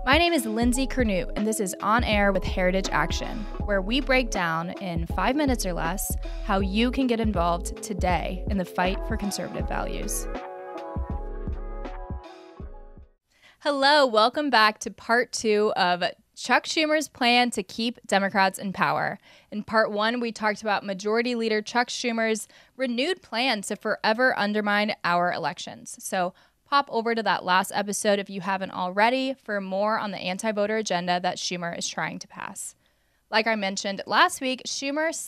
My name is Lindsey Curnutte, and this is On Air with Heritage Action, where we break down in 5 minutes or less how you can get involved today in the fight for conservative values. Hello, welcome back to part 2 of Chuck Schumer's plan to keep Democrats in power. In part 1, we talked about Majority Leader Chuck Schumer's renewed plan to forever undermine our elections. So pop over to that last episode if you haven't already for more on the anti-voter agenda that Schumer is trying to pass. Like I mentioned last week, Schumer is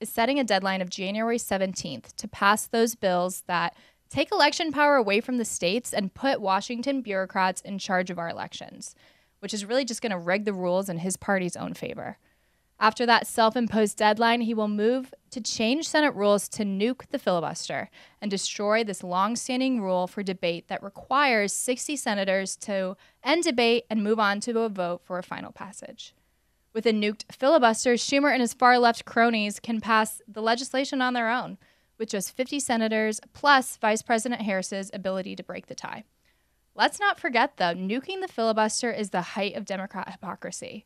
setting a deadline of January 17th to pass those bills that take election power away from the states and put Washington bureaucrats in charge of our elections, which is really just going to rig the rules in his party's own favor. After that self-imposed deadline, he will move to change Senate rules to nuke the filibuster and destroy this long-standing rule for debate that requires 60 senators to end debate and move on to a vote for a final passage. With a nuked filibuster, Schumer and his far-left cronies can pass the legislation on their own, with just 50 senators plus Vice President Harris's ability to break the tie. Let's not forget, though, nuking the filibuster is the height of Democrat hypocrisy.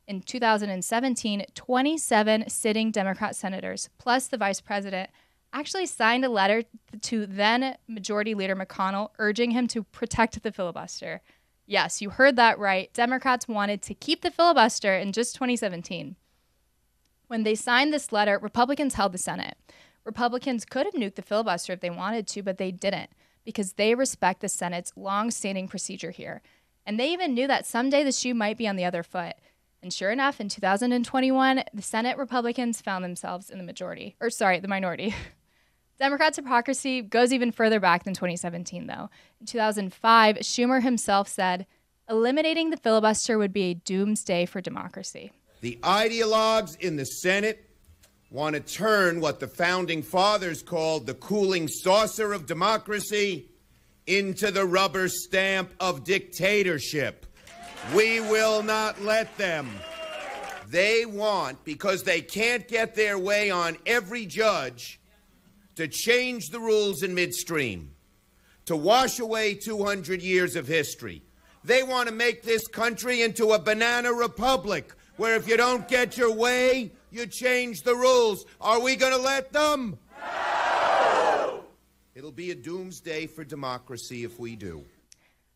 In 2017, 27 sitting Democrat senators, plus the vice president, actually signed a letter to then Majority Leader McConnell urging him to protect the filibuster. Yes, you heard that right. Democrats wanted to keep the filibuster in just 2017. When they signed this letter, Republicans held the Senate. Republicans could have nuked the filibuster if they wanted to, but they didn't because they respect the Senate's long-standing procedure here. And they even knew that someday the shoe might be on the other foot. And sure enough, in 2021, the Senate Republicans found themselves in the minority. Democrats' hypocrisy goes even further back than 2017, though. In 2005, Schumer himself said, eliminating the filibuster would be a doomsday for democracy. The ideologues in the Senate want to turn what the founding fathers called the cooling saucer of democracy into the rubber stamp of dictatorship. We will not let them. They want, because they can't get their way on every judge, to change the rules in midstream, to wash away 200 years of history. They want to make this country into a banana republic, where if you don't get your way, you change the rules. Are we going to let them? No! It'll be a doomsday for democracy if we do.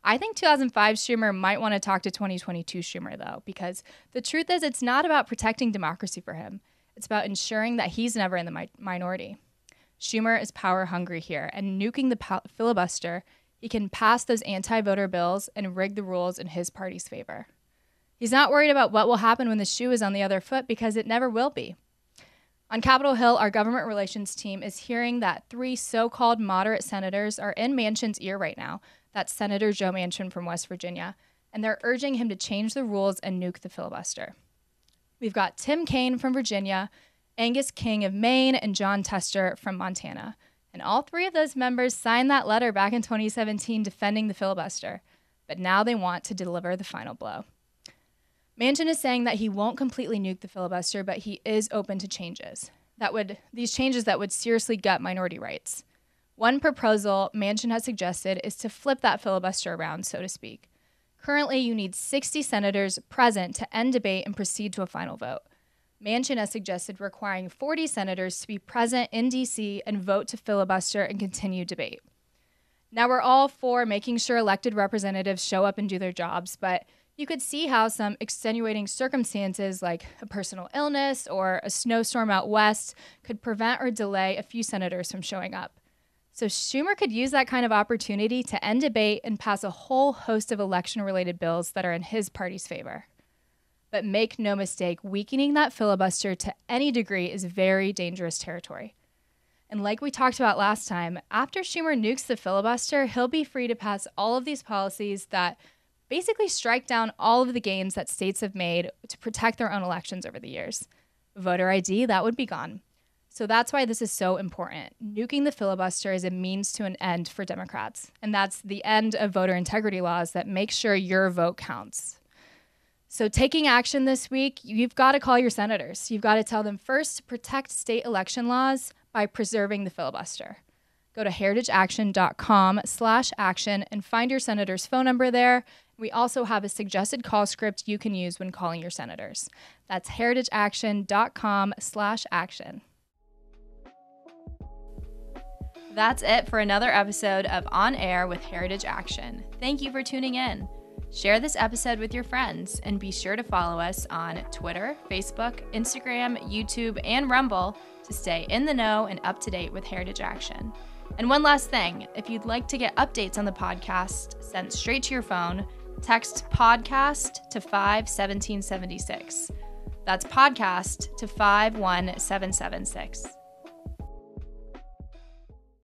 I think 2005 Schumer might want to talk to 2022 Schumer, though, because the truth is it's not about protecting democracy for him. It's about ensuring that he's never in the minority. Schumer is power hungry here, and nuking the filibuster, he can pass those anti-voter bills and rig the rules in his party's favor. He's not worried about what will happen when the shoe is on the other foot because it never will be. On Capitol Hill, our government relations team is hearing that 3 so-called moderate senators are in Manchin's ear right now. That's Senator Joe Manchin from West Virginia, and they're urging him to change the rules and nuke the filibuster. We've got Tim Kaine from Virginia, Angus King of Maine, and John Tester from Montana. And all 3 of those members signed that letter back in 2017 defending the filibuster, but now they want to deliver the final blow. Manchin is saying that he won't completely nuke the filibuster, but he is open to changes. These changes that would seriously gut minority rights. One proposal Manchin has suggested is to flip that filibuster around, so to speak. Currently, you need 60 senators present to end debate and proceed to a final vote. Manchin has suggested requiring 40 senators to be present in D.C. and vote to filibuster and continue debate. Now, we're all for making sure elected representatives show up and do their jobs, but you could see how some extenuating circumstances like a personal illness or a snowstorm out west could prevent or delay a few senators from showing up. So Schumer could use that kind of opportunity to end debate and pass a whole host of election-related bills that are in his party's favor. But make no mistake, weakening that filibuster to any degree is very dangerous territory. And like we talked about last time, after Schumer nukes the filibuster, he'll be free to pass all of these policies that basically strike down all of the gains that states have made to protect their own elections over the years. Voter ID, that would be gone. So that's why this is so important. Nuking the filibuster is a means to an end for Democrats. And that's the end of voter integrity laws that make sure your vote counts. So taking action this week, you've got to call your senators. You've got to tell them first to protect state election laws by preserving the filibuster. Go to heritageaction.com/action and find your senator's phone number there. We also have a suggested call script you can use when calling your senators. That's heritageaction.com/action. That's it for another episode of On Air with Heritage Action. Thank you for tuning in. Share this episode with your friends and be sure to follow us on Twitter, Facebook, Instagram, YouTube, and Rumble to stay in the know and up to date with Heritage Action. And one last thing, if you'd like to get updates on the podcast sent straight to your phone, text podcast to 51776. That's podcast to 51776.